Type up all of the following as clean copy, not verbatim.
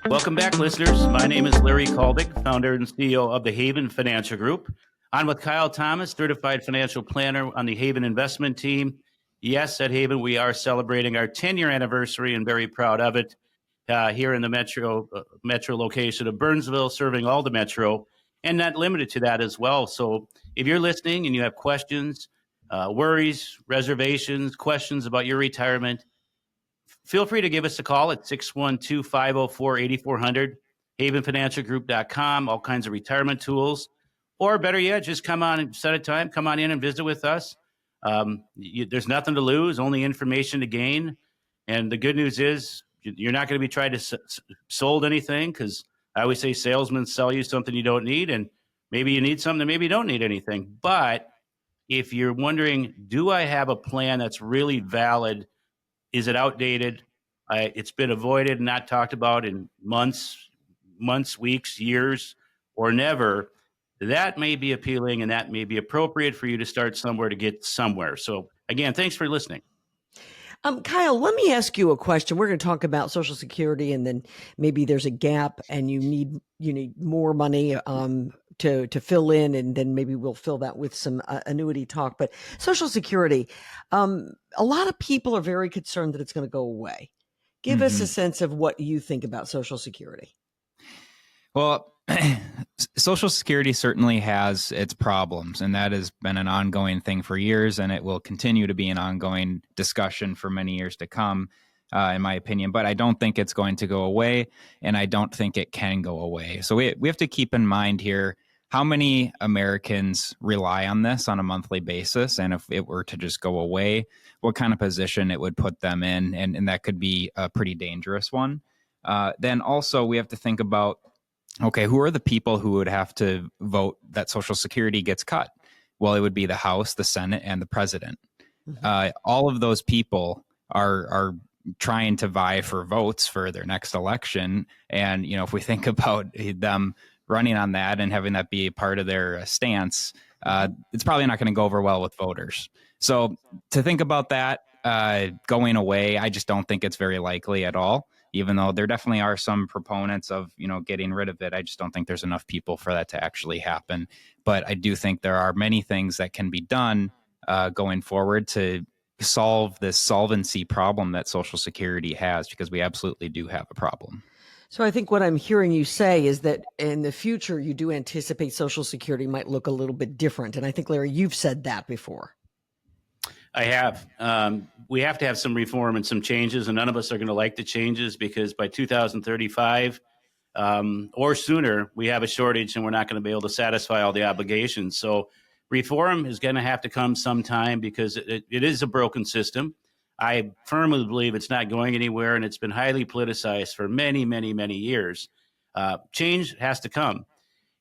Welcome back, listeners. My name is Larry Kalbig, founder and CEO of the Haven Financial Group. I'm with Kyle Thomas, certified financial planner on the Haven investment team. Yes, at Haven, we are celebrating our 10-year anniversary and very proud of it here in the metro location of Burnsville, serving all the metro, and not limited to that as well. So if you're listening and you have questions, worries, reservations, questions about your retirement, feel free to give us a call at 612-504-8400, havenfinancialgroup.com, all kinds of retirement tools. Or better yet, just come on and set a time, come on in and visit with us. There's nothing to lose, only information to gain. And the good news is you're not going to be trying to sold anything, because I always say salesmen sell you something you don't need, and maybe you need something, maybe you don't need anything. But if you're wondering, do I have a plan that's really valid? Is it outdated? It's been avoided and not talked about in months, weeks, years, or never. That may be appealing, and that may be appropriate for you to start somewhere to get somewhere. So again, thanks for listening. Kyle, let me ask you a question. We're going to talk about Social Security, and then maybe there's a gap and you need more money to fill in, and then maybe we'll fill that with some annuity talk. But Social Security, a lot of people are very concerned that it's going to go away. Give us a sense of what you think about Social Security. Well, Social Security certainly has its problems, and that has been an ongoing thing for years, and it will continue to be an ongoing discussion for many years to come, in my opinion. But I don't think it's going to go away, and I don't think it can go away. So we have to keep in mind here how many Americans rely on this on a monthly basis, and if it were to just go away, what kind of position it would put them in, and that could be a pretty dangerous one. Then also we have to think about, okay, who are the people who would have to vote that Social Security gets cut? Well, it would be the House, the Senate, and the president. All of those people are trying to vie for votes for their next election. And, if we think about them running on that and having that be a part of their stance, it's probably not going to go over well with voters. So to think about that going away, I just don't think it's very likely at all. Even though there definitely are some proponents of, getting rid of it, I just don't think there's enough people for that to actually happen. But I do think there are many things that can be done going forward to solve this solvency problem that Social Security has, because we absolutely do have a problem. So I think what I'm hearing you say is that in the future, you do anticipate Social Security might look a little bit different. And I think, Larry, you've said that before. I have. We have to have some reform and some changes, and none of us are going to like the changes, because by 2035 or sooner, we have a shortage and we're not going to be able to satisfy all the obligations. So reform is going to have to come sometime, because it is a broken system. I firmly believe it's not going anywhere, and it's been highly politicized for many, many, many years. Change has to come.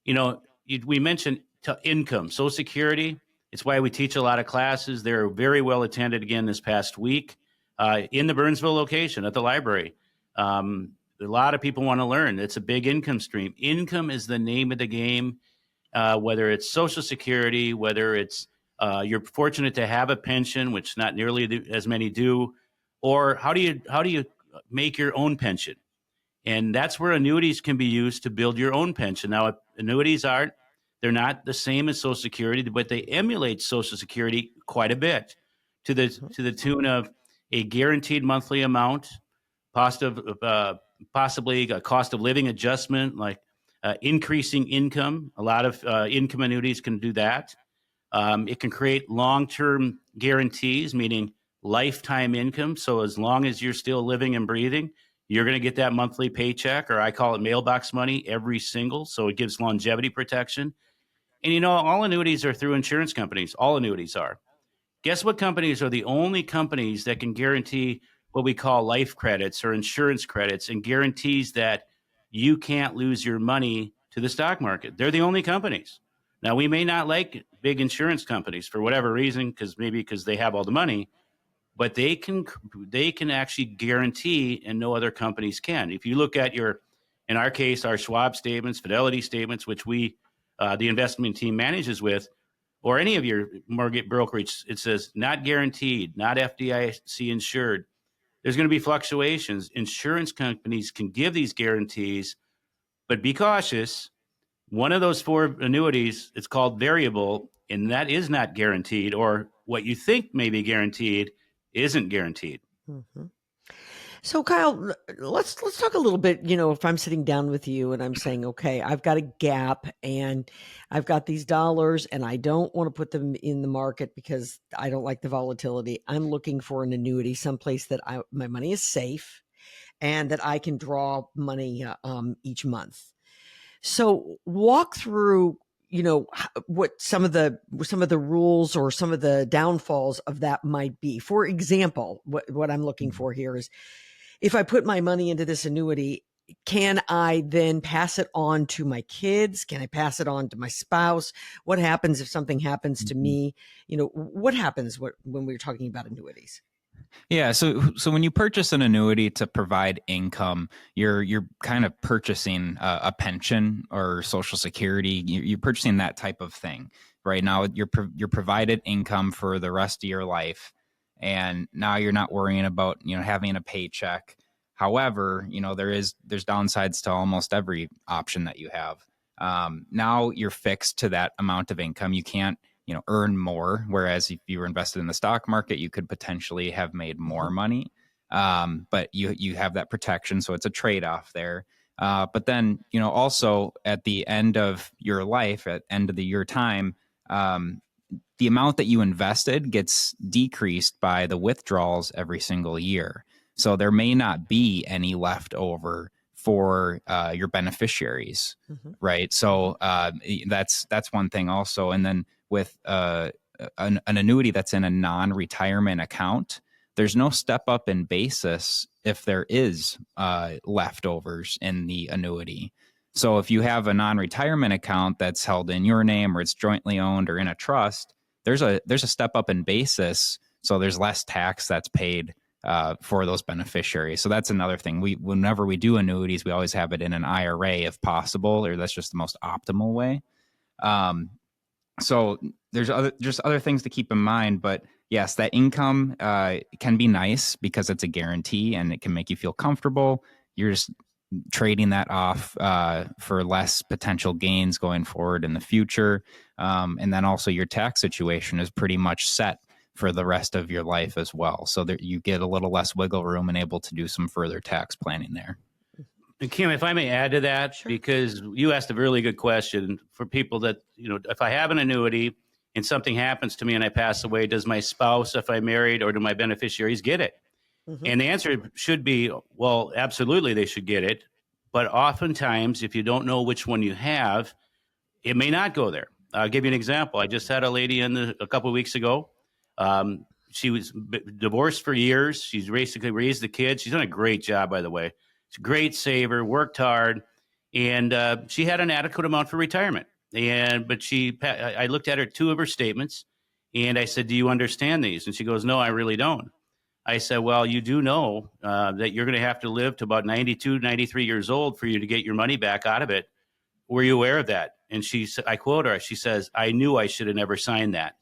We mentioned income, Social Security. It's why we teach a lot of classes. They're very well attended again this past week in the Burnsville location at the library. A lot of people want to learn. It's a big income stream. Income is the name of the game, whether it's Social Security, whether it's you're fortunate to have a pension, which not nearly as many do, or how do you make your own pension? And that's where annuities can be used to build your own pension. Now, annuities they're not the same as Social Security, but they emulate Social Security quite a bit, to the tune of a guaranteed monthly amount, possibly a cost of living adjustment, like increasing income. A lot of income annuities can do that. It can create long-term guarantees, meaning lifetime income. So as long as you're still living and breathing, you're going to get that monthly paycheck, or I call it mailbox money, every single. So it gives longevity protection. And all annuities are through insurance companies. All annuities are. Guess what companies are the only companies that can guarantee what we call life credits or insurance credits, and guarantees that you can't lose your money to the stock market? They're the only companies. Now, we may not like big insurance companies for whatever reason, because they have all the money, but they can actually guarantee, and no other companies can. If you look at in our case, our Schwab statements, Fidelity statements, which we, the investment team manages with, or any of your mortgage brokerage, it says not guaranteed, not FDIC insured. There's going to be fluctuations. Insurance companies can give these guarantees, but be cautious. One of those 4 annuities, it's called variable, and that is not guaranteed, or what you think may be guaranteed isn't guaranteed. Mm-hmm. So Kyle, let's talk a little bit, if I'm sitting down with you and I'm saying, okay, I've got a gap and I've got these dollars and I don't want to put them in the market because I don't like the volatility. I'm looking for an annuity, someplace that my money is safe and that I can draw money each month. So walk through, what some of the rules or some of the downfalls of that might be. For example, what I'm looking for here is, if I put my money into this annuity, can I then pass it on to my kids? Can I pass it on to my spouse? What happens if something happens to me? What happens when we're talking about annuities? Yeah, so when you purchase an annuity to provide income, you're kind of purchasing a pension or Social Security. You're purchasing that type of thing. Right now, you're provided income for the rest of your life, and now you're not worrying about having a paycheck. However, there's downsides to almost every option that you have. Now you're fixed to that amount of income. You can't earn more. Whereas if you were invested in the stock market, you could potentially have made more money. But you have that protection. So it's a trade-off there. But then, also at the end of your life, at end of your time, the amount that you invested gets decreased by the withdrawals every single year. So there may not be any left over for your beneficiaries, right? So that's one thing also. And then with an annuity that's in a non-retirement account, there's no step up in basis if there is leftovers in the annuity. So if you have a non-retirement account that's held in your name or it's jointly owned or in a trust, there's a step up in basis. So there's less tax that's paid for those beneficiaries. So that's another thing. Whenever we do annuities, we always have it in an IRA if possible, or that's just the most optimal way. So there's other things to keep in mind, but yes, that income can be nice because it's a guarantee and it can make you feel comfortable. You're just trading that off for less potential gains going forward in the future. And then also your tax situation is pretty much set for the rest of your life as well. So that you get a little less wiggle room and able to do some further tax planning there. And Kim, if I may add to that, Sure. because you asked a really good question for people that, if I have an annuity and something happens to me and I pass away, does my spouse, if I'm married, or do my beneficiaries get it? And the answer should be, well, absolutely, they should get it. But oftentimes, if you don't know which one you have, it may not go there. I'll give you an example. I just had a lady a couple of weeks ago. She was divorced for years. She's basically raised the kids. She's done a great job, by the way. She's a great saver, worked hard, and she had an adequate amount for retirement. But I looked at 2 of her statements, and I said, "Do you understand these?" And she goes, "No, I really don't." I said, "Well, you do know that you're going to have to live to about 92, 93 years old for you to get your money back out of it. Were you aware of that?" And I quote her. She says, "I knew I should have never signed that."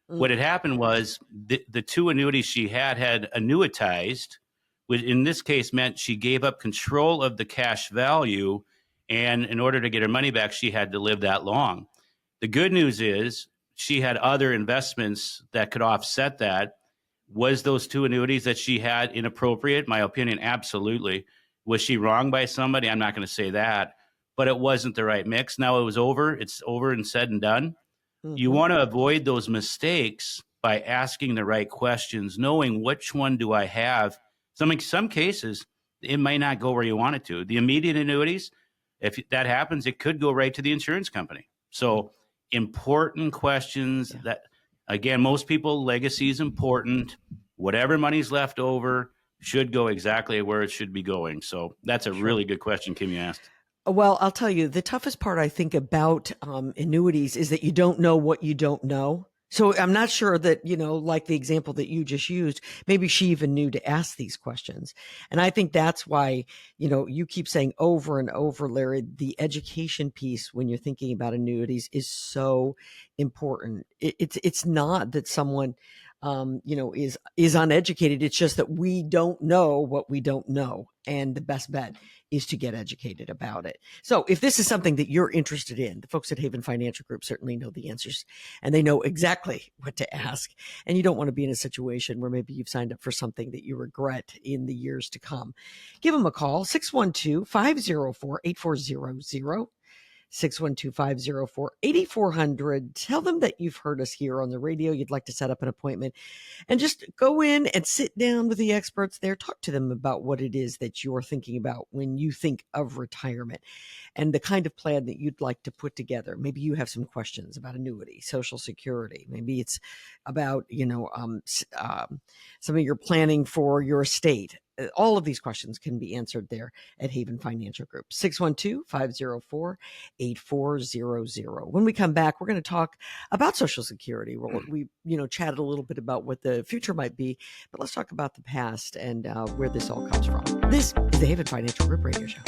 What had happened was the 2 annuities she had annuitized, which in this case meant she gave up control of the cash value. And in order to get her money back, she had to live that long. The good news is she had other investments that could offset that. Was those 2 annuities that she had inappropriate? My opinion, absolutely. Was she wrong by somebody? I'm not going to say that, but it wasn't the right mix. Now it was over. It's over and said and done. You want to avoid those mistakes by asking the right questions, knowing which one do I have. Some cases, it might not go where you want it to. The immediate annuities, if that happens, it could go right to the insurance company. So important questions that, again, most people, legacy is important. Whatever money's left over should go exactly where it should be going. So that's a really good question, Kim, you asked. Well, I'll tell you, the toughest part I think about annuities is that you don't know what you don't know. So I'm not sure that, like the example that you just used, maybe she even knew to ask these questions. And I think that's why, you keep saying over and over, Larry, the education piece when you're thinking about annuities is so important. It's not that someone is uneducated. It's just that we don't know what we don't know. And the best bet is to get educated about it. So if this is something that you're interested in, the folks at Haven Financial Group certainly know the answers and they know exactly what to ask. And you don't want to be in a situation where maybe you've signed up for something that you regret in the years to come. Give them a call, 612-504-8400. 612-504-8400. Tell them that you've heard us here on the radio. You'd like to set up an appointment and just go in and sit down with the experts there. Talk to them about what it is that you're thinking about when you think of retirement and the kind of plan that you'd like to put together. Maybe you have some questions about annuity, Social Security. Maybe it's about, some of your planning for your estate. All of these questions can be answered there at Haven Financial Group. 612-504-8400. When we come back, we're going to talk about Social Security. We chatted a little bit about what the future might be, but let's talk about the past and where this all comes from. This is the Haven Financial Group Radio Show.